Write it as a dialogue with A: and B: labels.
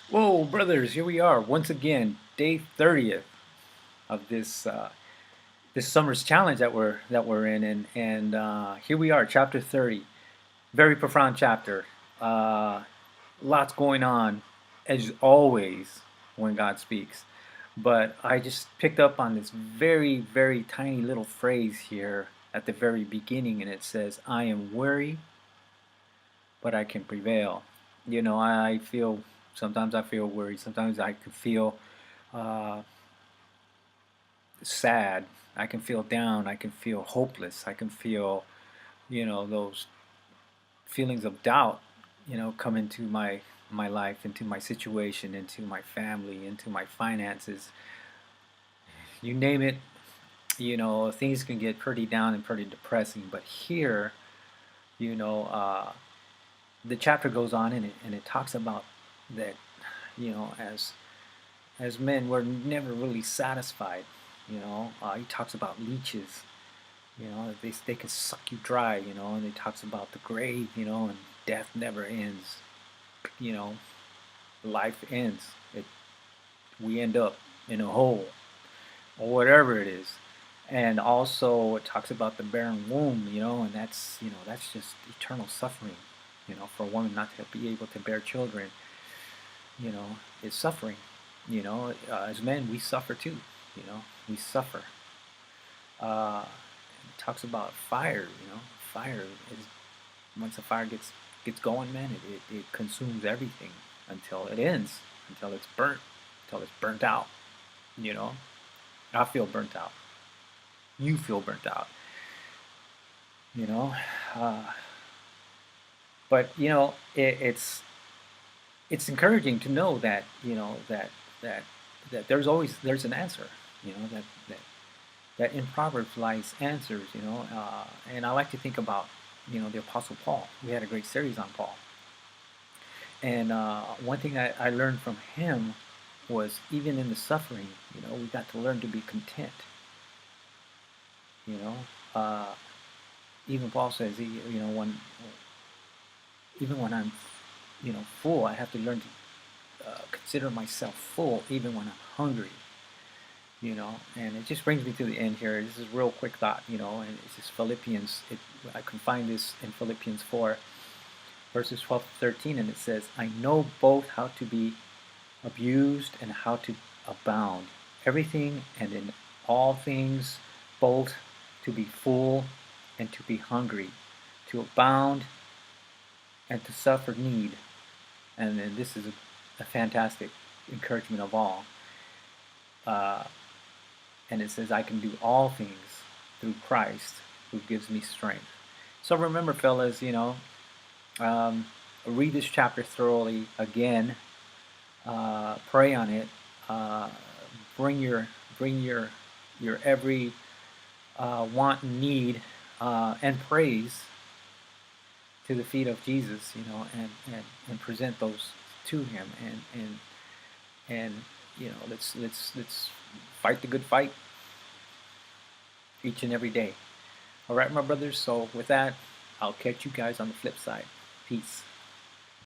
A: Whoa, brothers! Here we are once again, day 30th of this summer's challenge that we're in, and here we are, chapter 30. Very profound chapter. Uh, Lots going on, as always when God speaks. But I just picked up on this very, very tiny little phrase here at the very beginning, and it says, "I am weary, but I can prevail." I feel sometimes I feel worried. Sometimes I can feel uh, sad. I can feel down. I can feel hopeless. I can feel, those feelings of doubt, come into my life, into my situation, into my family, into my finances. You name it. Things can get pretty down and pretty depressing. But here, you know, uh, the chapter goes on and it talks about that, as men, we're never really satisfied. He talks about leeches. They can suck you dry. And he talks about the grave. And death never ends. You know, Life ends. We end up in a hole or whatever it is. And also, it talks about the barren womb. And that's just eternal suffering. For a woman not to be able to bear children, is suffering. As men, we suffer too. We suffer. It talks about fire. Fire is once the fire gets going, man, it consumes everything until it ends, until it's burnt out. You know, I feel burnt out. You feel burnt out. You know, uh, but it's encouraging to know that that that there's an answer. That in Proverbs lies answers. And I like to think about the Apostle Paul. We had a great series on Paul, and one thing I learned from him was even in the suffering, we got to learn to be content. You know, uh, Even Paul says, when even when I'm full, I have to learn to consider myself full, even when I'm hungry. And it just brings me to the end here. This is a real quick thought, and it's just Philippians. I can find this in Philippians 4, verses 12 to 13, and it says, "I know both how to be abused and how to abound. Everything and in all things, both to be full and to be hungry, to abound and to suffer need." And then this is a fantastic encouragement of all. Uh, and it says, "I can do all things through Christ who gives me strength." So remember, fellas, um, read this chapter thoroughly again. Pray on it. Uh, bring your every want and need and praise to the feet of Jesus, and present those to Him, and let's fight the good fight each and every day. All right, my brothers. So with that, I'll catch you guys on the flip side. Peace.